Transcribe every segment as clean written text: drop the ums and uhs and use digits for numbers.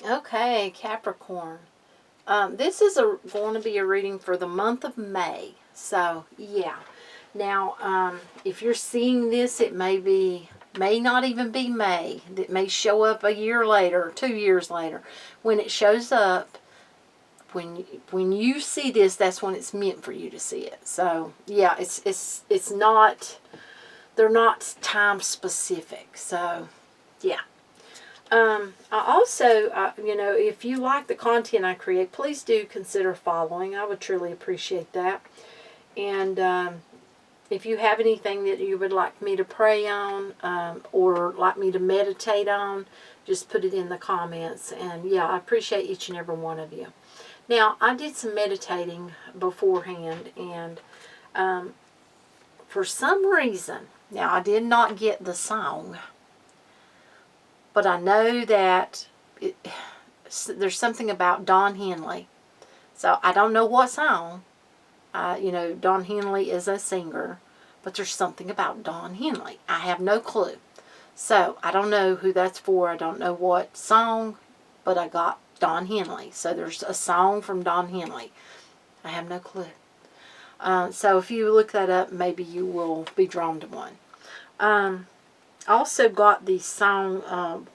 Okay, Capricorn. This is going to be a reading for the month of May. So, yeah. Now, if you're seeing this, it may not even be May. It may show up a year later, 2 years later. When it shows up, when you see this, that's when it's meant for you to see it. So, yeah, it's not. They're not time specific. So, yeah. I also, if you like the content I create, please do consider following. I would truly appreciate that. And if you have anything that you would like me to pray on or like me to meditate on, just put it in the comments. And yeah, I appreciate each and every one of you. Now, I did some meditating beforehand, and for some reason, now I did not get the song, but I know that there's something about Don Henley. So I don't know what song. Don Henley is a singer, but there's something about Don Henley. I have no clue. So I don't know who that's for. I don't know what song, but I got Don Henley. So there's a song from Don Henley. I have no clue. So if you look that up, maybe you will be drawn to one. I also got the song,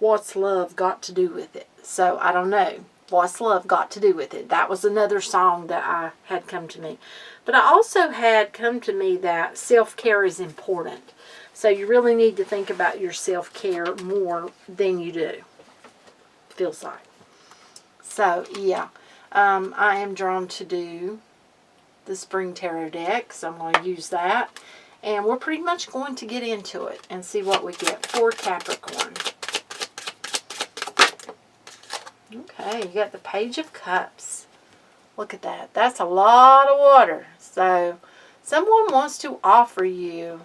What's Love Got to Do with It? So I don't know. What's Love Got to Do with It? That was another song that I had come to me. But I also had come to me that self-care is important. So you really need to think about your self-care more than you do. Feels like. So, yeah. I am drawn to do the Spring Tarot deck. So I'm going to use that. And we're pretty much going to get into it and see what we get for Capricorn. Okay, you got the Page of Cups. Look at that. That's a lot of water. So, someone wants to offer you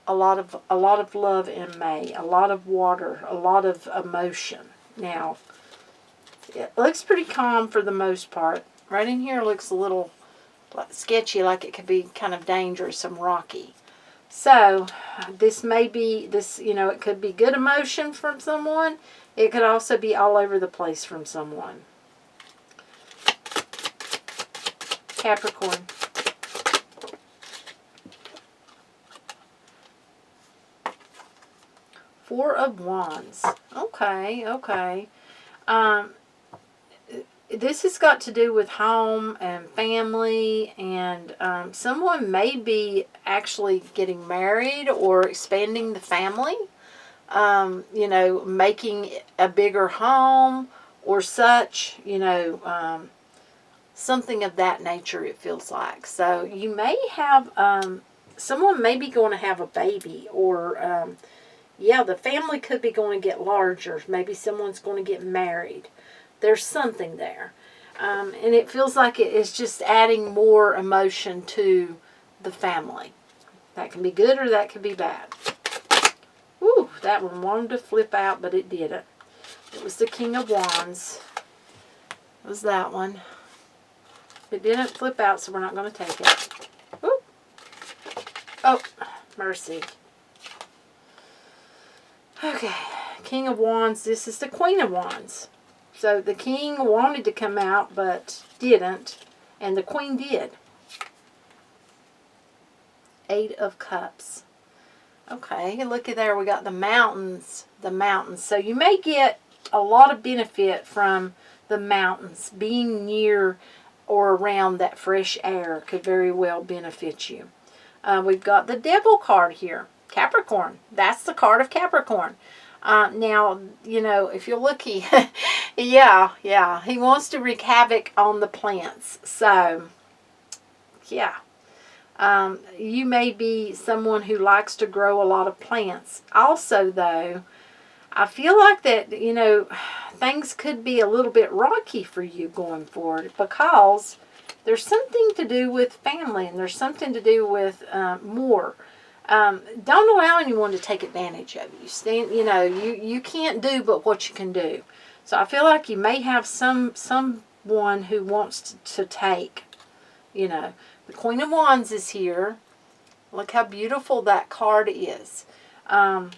a lot of love in May, a lot of water, a lot of emotion. Now, it looks pretty calm for the most part. Right in here looks a little sketchy, like it could be kind of dangerous and rocky. So, this may be, it could be good emotion from someone. It could also be all over the place from someone. Capricorn. Four of Wands. Okay. This has got to do with home and family, and someone may be actually getting married or expanding the family, making a bigger home or such, something of that nature it feels like. So you may have, someone may be going to have a baby, or, the family could be going to get larger. Maybe someone's going to get married. There's something there. And it feels like it is just adding more emotion to the family. That can be good or that can be bad. Woo, that one wanted to flip out, but it didn't. It was the King of Wands. It was that one. It didn't flip out, so we're not going to take it. Woo. Oh, mercy. Okay, King of Wands. This is the Queen of Wands. So the king wanted to come out, but didn't. And the queen did. Eight of Cups. Okay, look at there. We got the mountains. The mountains. So you may get a lot of benefit from the mountains. Being near or around that fresh air could very well benefit you. We've got the Devil card here. Capricorn. That's the card of Capricorn. Now, if you're lucky, yeah, he wants to wreak havoc on the plants. So, yeah. You may be someone who likes to grow a lot of plants. Also, though, I feel like that, things could be a little bit rocky for you going forward, because there's something to do with family, and there's something to do with more. Don't allow anyone to take advantage of you. You can't do but what you can do. So I feel like you may have someone who wants to take. The Queen of Wands is here. Look how beautiful that card is. I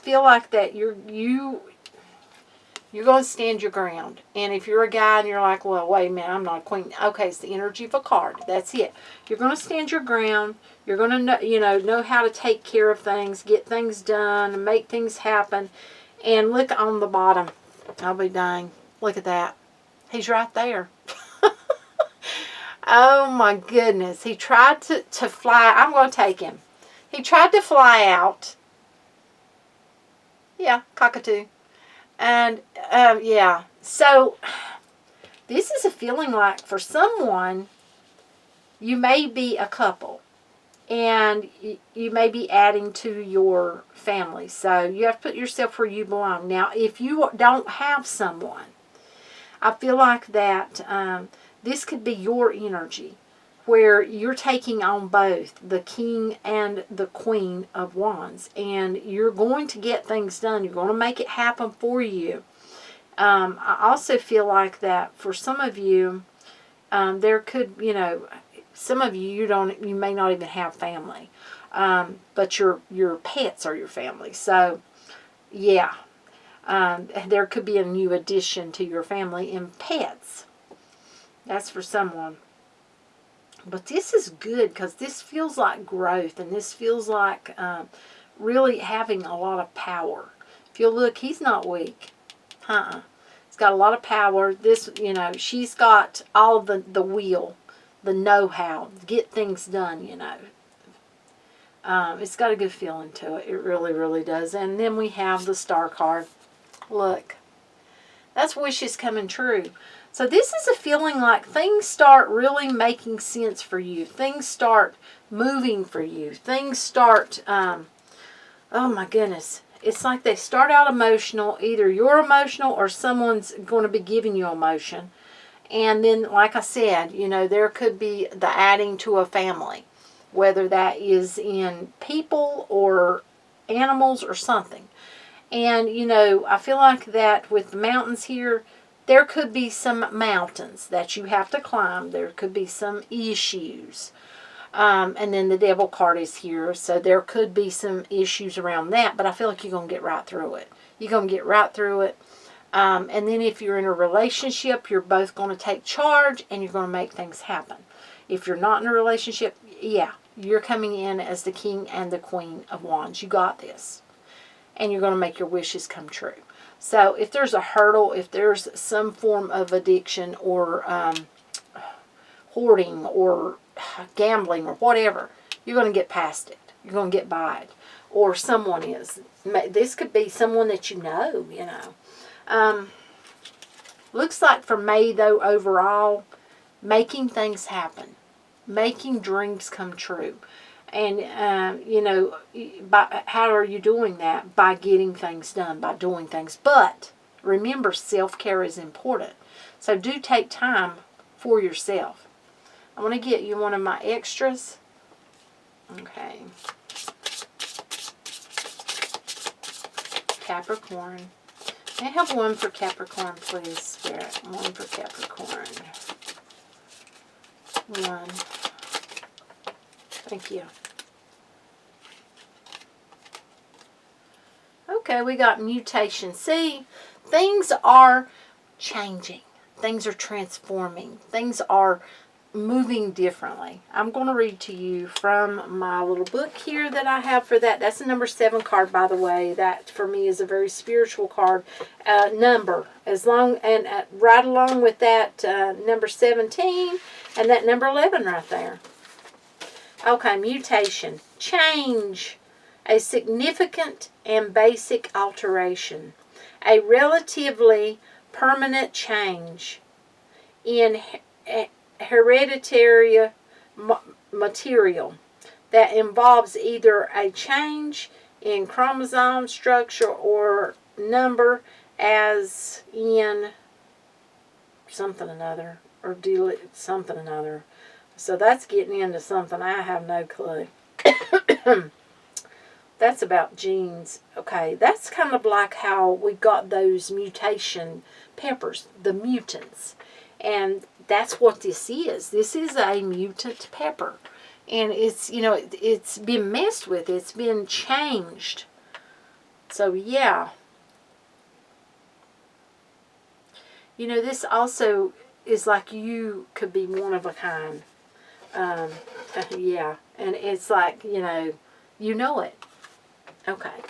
feel like that You're going to stand your ground. And if you're a guy and you're like, well, wait a minute, I'm not a queen. Okay, it's the energy of a card. That's it. You're going to stand your ground. You're going to know how to take care of things, get things done, make things happen. And look on the bottom. I'll be dang. Look at that. He's right there. Oh my goodness. He tried to fly. I'm going to take him. He tried to fly out. Yeah, cockatoo. And, yeah. So, this is a feeling like for someone, you may be a couple. And you may be adding to your family. So, you have to put yourself where you belong. Now, if you don't have someone, I feel like that this could be your energy, where you're taking on both the King and the Queen of Wands, and you're going to get things done. You're going to make it happen for you. I also feel like that for some of you, there could, some of you may not even have family, but your pets are your family. So, yeah, there could be a new addition to your family in pets. That's for someone. But this is good because this feels like growth, and this feels like really having a lot of power. If you look, he's not weak. He's got a lot of power. This, she's got all the will, the know-how, get things done, It's got a good feeling to it. It really, really does. And then we have the Star card. Look. That's wishes coming true. So this is a feeling like things start really making sense for you. Things start moving for you. Things start, oh my goodness. It's like they start out emotional. Either you're emotional or someone's going to be giving you emotion. And then, like I said, there could be the adding to a family. Whether that is in people or animals or something. And, I feel like that with the mountains here, there could be some mountains that you have to climb. There could be some issues. And then the Devil card is here. So there could be some issues around that. But I feel like you're going to get right through it. You're going to get right through it. And then if you're in a relationship, you're both going to take charge and you're going to make things happen. If you're not in a relationship, yeah, you're coming in as the King and the Queen of Wands. You got this. And you're going to make your wishes come true. So if there's a hurdle, if there's some form of addiction or hoarding or gambling or whatever, you're going to get past it. You're going to get by it. Or someone is. This could be someone that you know. Looks like for May, though, overall, making things happen. Making dreams come true. And, how are you doing that? By getting things done, by doing things. But remember, self-care is important. So do take time for yourself. I want to get you one of my extras. Okay. Capricorn. May I have one for Capricorn, please, Spirit? One for Capricorn. One. Thank you. Okay, we got mutation. See, things are changing. Things are transforming. Things are moving differently. I'm going to read to you from my little book here that I have for that. That's the number 7 card, by the way. That, for me, is a very spiritual card. Number. Right along with that number 17 and that number 11 right there. Okay, mutation. Change. A significant and basic alteration. A relatively permanent change in hereditary material that involves either a change in chromosome structure or number, as in something another, or something another. So that's getting into something I have no clue. That's about genes. Okay, that's kind of like how we got those mutation peppers, the mutants. And that's what this is. This is a mutant pepper. And it's, it's been messed with. It's been changed. So, yeah. You know, this also is like you could be one of a kind. Yeah. And it's like, you know it. Okay.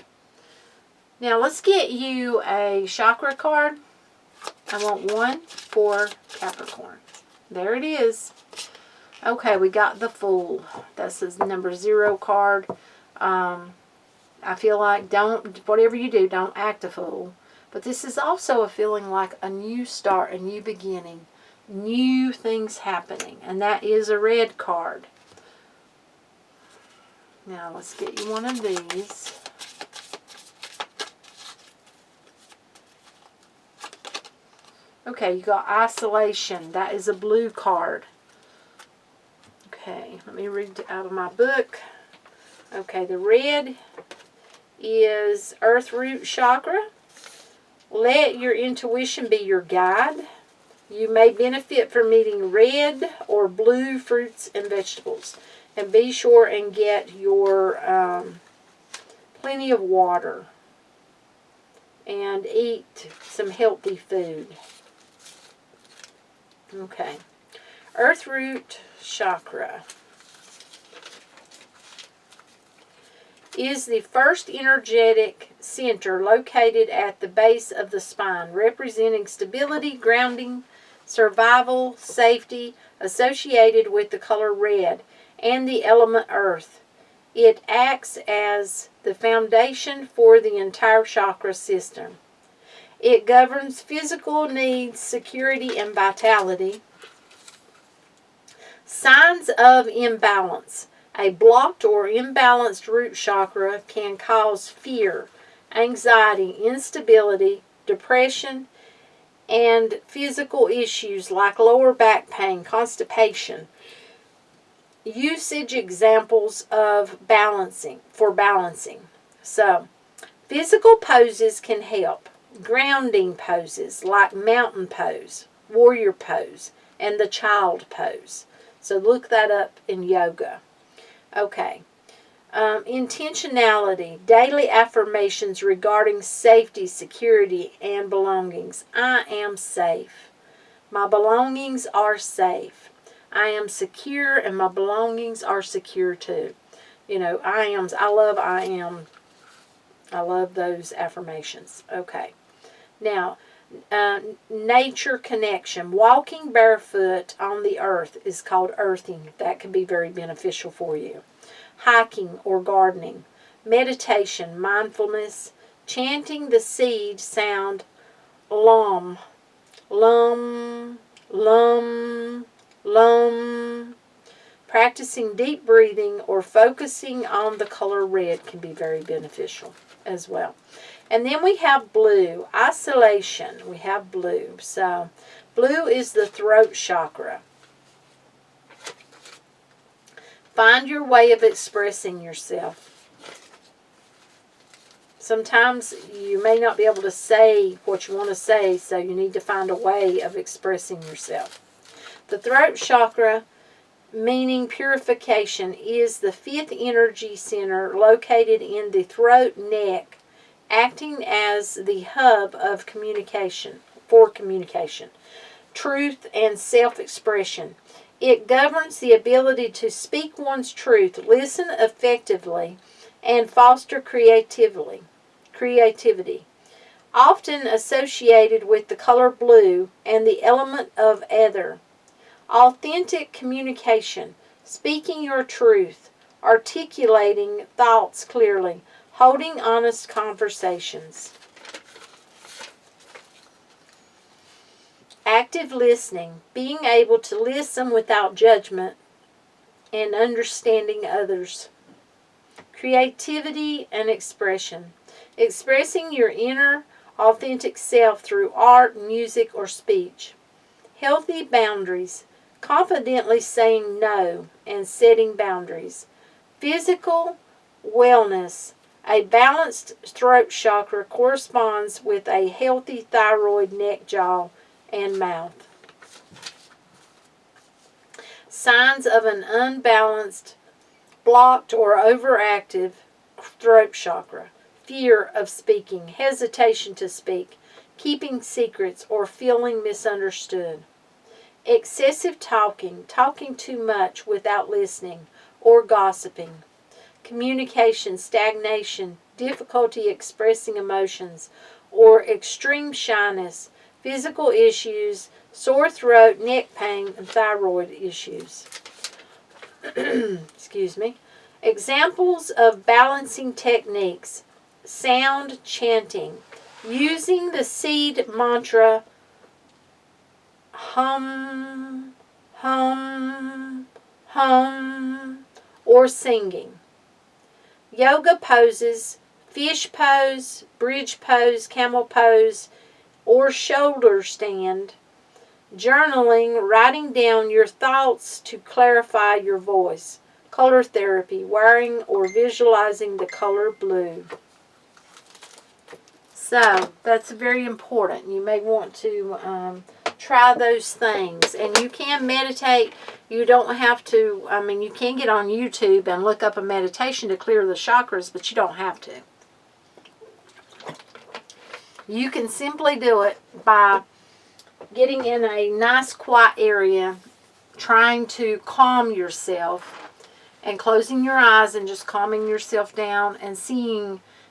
Now let's get you a chakra card. I want one for Capricorn. There it is. Okay, we got the Fool. This is number 0 card. I feel like whatever you do, don't act a fool. But this is also a feeling like a new start, a new beginning, new things happening. And that is a red card. Now let's get you one of these. Okay, you got Isolation. That is a blue card. Okay, let me read out of my book. Okay, the red is Earth Root Chakra. Let your intuition be your guide. You may benefit from eating red or blue fruits and vegetables. And be sure and get your plenty of water. And eat some healthy food. Okay. Earth Root Chakra is the first energetic center located at the base of the spine, representing stability, grounding, survival, safety, associated with the color red and the element earth. It acts as the foundation for the entire chakra system. It governs physical needs, security, and vitality. Signs of imbalance. A blocked or imbalanced root chakra can cause fear, anxiety, instability, depression, and physical issues like lower back pain, constipation. Usage examples of balancing. So, physical poses can help. Grounding poses like mountain pose, warrior pose, and the child pose. So look that up in yoga. Okay. Intentionality. Daily affirmations regarding safety, security, and belongings. I am safe. My belongings are safe. I am secure and my belongings are secure too. I love those affirmations. Okay. Now, nature connection. Walking barefoot on the earth is called earthing. That can be very beneficial for you. Hiking or gardening. Meditation, mindfulness. Chanting the seed sound lum, lum, lum, lum. Practicing deep breathing or focusing on the color red can be very beneficial as well. And then we have blue. Isolation. We have blue. So, blue is the throat chakra. Find your way of expressing yourself. Sometimes you may not be able to say what you want to say, so you need to find a way of expressing yourself. The throat chakra, meaning purification, is the 5th energy center located in the throat neck, acting as the hub of communication, truth, and self-expression. It governs the ability to speak one's truth, listen effectively, and foster creativity. Often associated with the color blue and the element of ether. Authentic communication, speaking your truth, articulating thoughts clearly, holding honest conversations. Active listening, being able to listen without judgment and understanding others. Creativity and expression, expressing your inner authentic self through art, music, or speech. Healthy boundaries, confidently saying no and setting boundaries. Physical wellness, a balanced throat chakra corresponds with a healthy thyroid, neck, jaw, and mouth. Signs of an unbalanced, blocked, or overactive throat chakra. Fear of speaking, hesitation to speak, keeping secrets, or feeling misunderstood. Excessive talking, talking too much without listening, or gossiping. Communication stagnation, difficulty expressing emotions, or extreme shyness, physical issues, sore throat, neck pain, and thyroid issues. Excuse me. Examples of balancing techniques: sound chanting, using the seed mantra hum, hum, hum, or singing. Yoga poses, fish pose, bridge pose, camel pose, or shoulder stand. Journaling, writing down your thoughts to clarify your voice. Color therapy, wearing or visualizing the color blue. So, that's very important. You may want to try those things. And you can meditate. You don't have to, you can get on YouTube and look up a meditation to clear the chakras, but you don't have to. You can simply do it by getting in a nice quiet area, trying to calm yourself, and closing your eyes and just calming yourself down and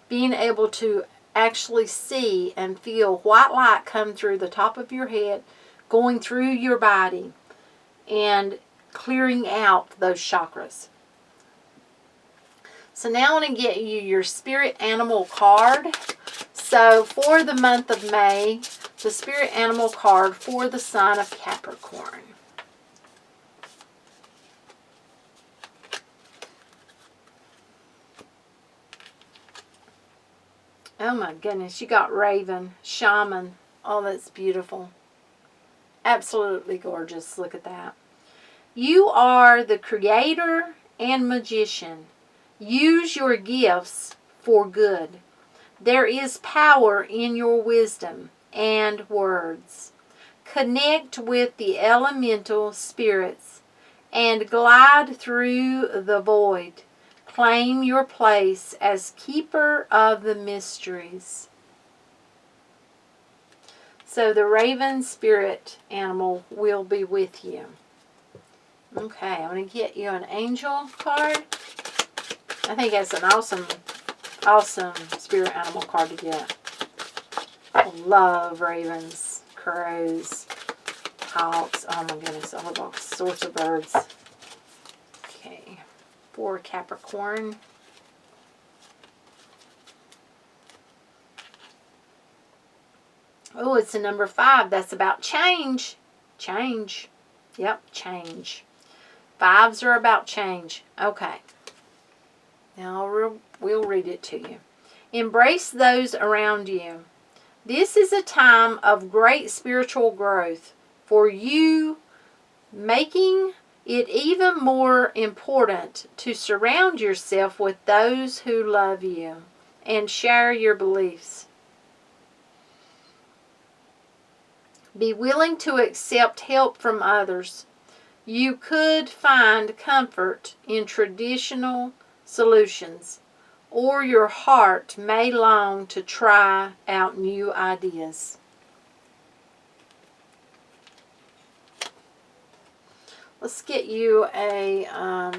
being able to actually see and feel white light come through the top of your head, going through your body, and clearing out those chakras. So now I want to get you your spirit animal card. So for the month of May, the spirit animal card for the sign of Capricorn. Oh my goodness, you got Raven, Shaman. Oh, that's beautiful. Absolutely gorgeous. Look at that. You are the creator and magician. Use your gifts for good. There is power in your wisdom and words. Connect with the elemental spirits and glide through the void. Claim your place as keeper of the mysteries. So the raven spirit animal will be with you. Okay, I'm going to get you an angel card. I think that's an awesome spirit animal card to get. I love ravens, crows, hawks. Oh my goodness, I love all sorts of birds. Okay, for Capricorn. Oh, it's a number 5. That's about change. Change. Yep, change. 5s are about change. Okay. Now we'll read it to you. Embrace those around you. This is a time of great spiritual growth for you, making it even more important to surround yourself with those who love you and share your beliefs. Be willing to accept help from others. You could find comfort in traditional solutions, or your heart may long to try out new ideas. Let's get you a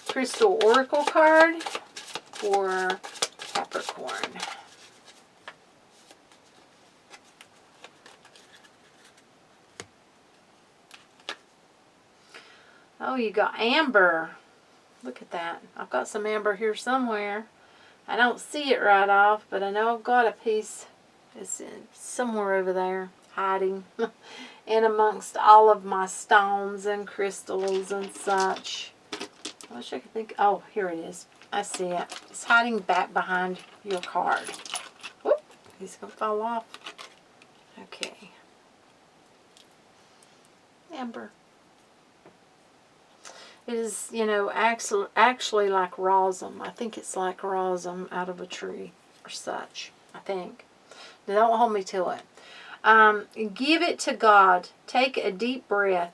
crystal oracle card for Capricorn. Oh, you got amber. Look at that. I've got some amber here somewhere. I don't see it right off, but I know I've got a piece. It's somewhere over there, hiding in amongst all of my stones and crystals and such. I wish I could think. Oh, here it is. I see it. It's hiding back behind your card. Whoop, he's going to fall off. Okay. Amber. It is, actually like rosin. I think it's like rosin out of a tree or such, I think. Now, don't hold me to it. Give it to God. Take a deep breath.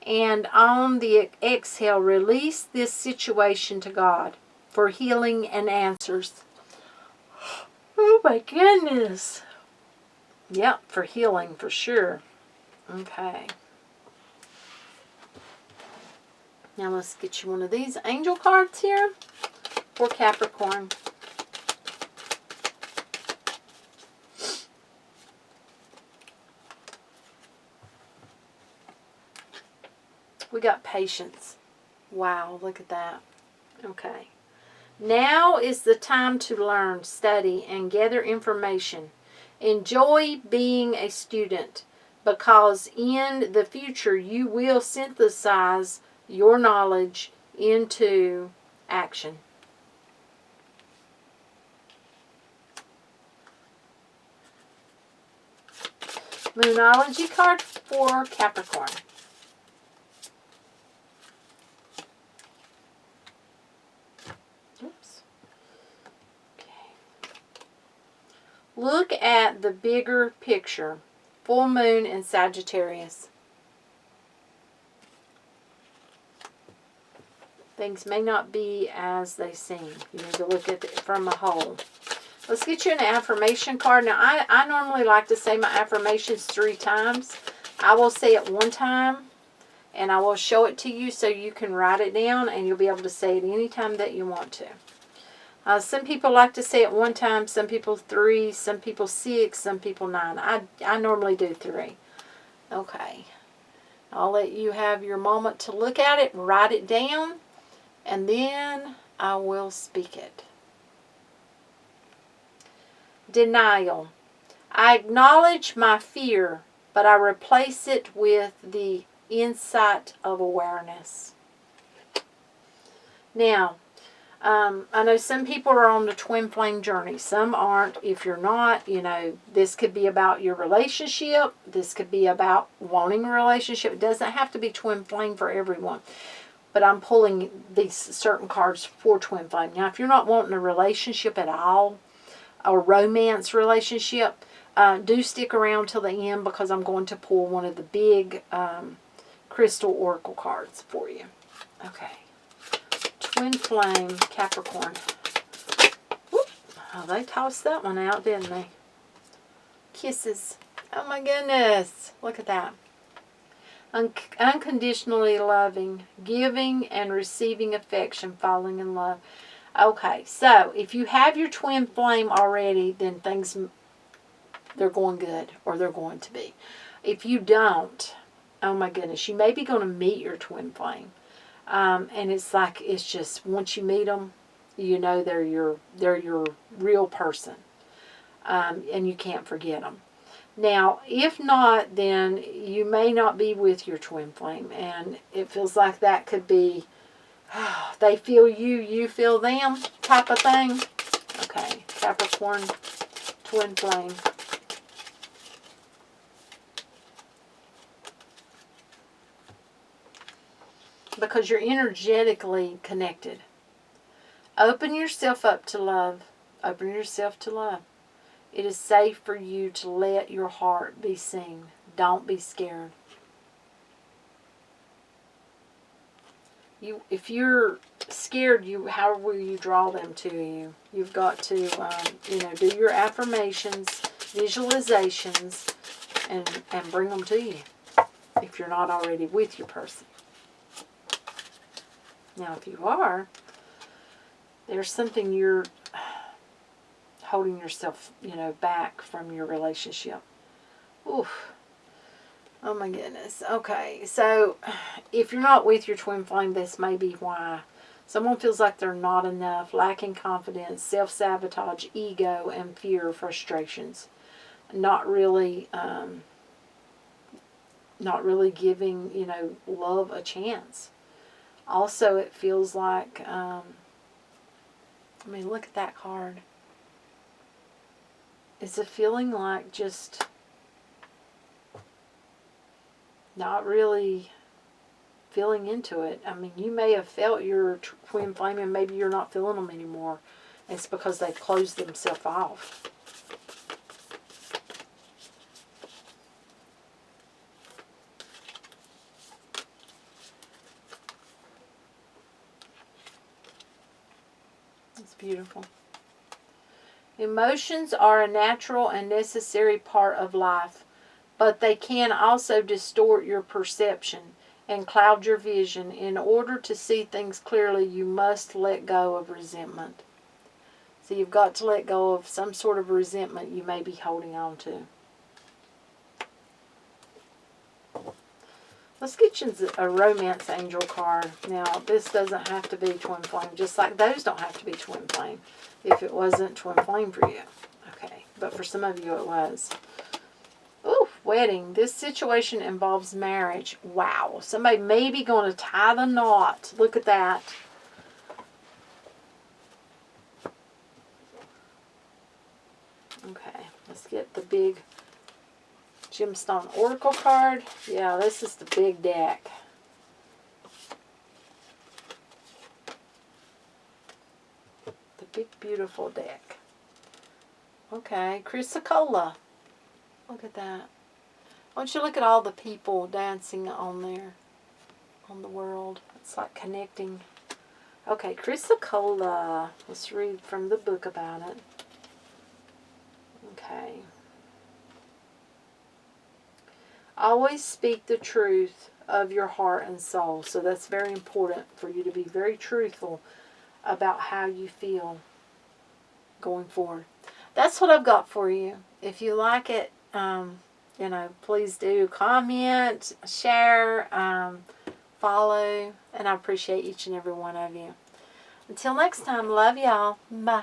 And on the exhale, release this situation to God for healing and answers. Oh my goodness. Yep, for healing, for sure. Okay. Now let's get you one of these angel cards here for Capricorn. We got patience. Wow, look at that. Okay. Now is the time to learn, study, and gather information. Enjoy being a student, because in the future you will synthesize your knowledge into action. Moonology card for Capricorn. Oops. Okay. Look at the bigger picture. Full moon in Sagittarius. Things may not be as they seem. You need to look at it from a whole. Let's get you an affirmation card. Now, I normally like to say my affirmations 3 times. I will say it 1 time, and I will show it to you so you can write it down, and you'll be able to say it any time that you want to. Some people like to say it 1 time, some people 3, some people 6, some people 9. I normally do 3. Okay. I'll let you have your moment to look at it, write it down, and then I will speak it. Denial. I acknowledge my fear, but I replace it with the insight of awareness. Now, I know some people are on the twin flame journey. Some aren't. If you're not, this could be about your relationship. This could be about wanting a relationship. It doesn't have to be twin flame for everyone. But I'm pulling these certain cards for twin flame. Now, if you're not wanting a relationship at all, a romance relationship, do stick around till the end, because I'm going to pull one of the big crystal oracle cards for you. Okay. Twin flame Capricorn. Whoop. Oh, they tossed that one out, didn't they? Kisses. Oh my goodness. Look at that. Unconditionally loving, giving and receiving affection, falling in love. Okay, so if you have your twin flame already, then things, they're going good, or they're going to be. If you don't, oh my goodness, you may be going to meet your twin flame. And it's like, it's just, once you meet them, you know they're your real person. And you can't forget them. Now, if not, then you may not be with your twin flame. And it feels like that could be, they feel you, you feel them type of thing. Okay, Capricorn, twin flame. Because you're energetically connected. Open yourself up to love. Open yourself to love. It is safe for you to let your heart be seen. Don't be scared. If you're scared, how will you draw them to you? You've got to, do your affirmations, visualizations, and bring them to you. If you're not already with your person. Now, if you are, there's something you're holding yourself, back from your relationship. Oof. Oh my goodness. Okay, so if you're not with your twin flame, this may be why. Someone feels like they're not enough, lacking confidence, self-sabotage, ego, and fear, frustrations. Not really giving, love a chance. Also, it feels like, look at that card. It's a feeling like just not really feeling into it. You may have felt your twin flame and maybe you're not feeling them anymore. It's because they've closed themselves off. It's beautiful. Emotions are a natural and necessary part of life, but they can also distort your perception and cloud your vision. In order to see things clearly, you must let go of resentment. So you've got to let go of some sort of resentment you may be holding on to. Let's get you a romance angel card. Now, this doesn't have to be twin flame, just like those don't have to be twin flame if it wasn't twin flame for you. Okay, but for some of you it was. Ooh, wedding. This situation involves marriage. Wow, somebody may be going to tie the knot. Look at that. Okay, let's get the big Gemstone Oracle card. Yeah, this is the big deck. The big, beautiful deck. Okay, Chrysocolla. Look at that. Why don't you look at all the people dancing on there, on the world. It's like connecting. Okay, Chrysocolla. Let's read from the book about it. Okay. Always speak the truth of your heart and soul. So that's very important for you to be very truthful about how you feel going forward. That's what I've got for you. If you like it, please do comment, share, follow, and I appreciate each and every one of you. Until next time, love y'all. Bye.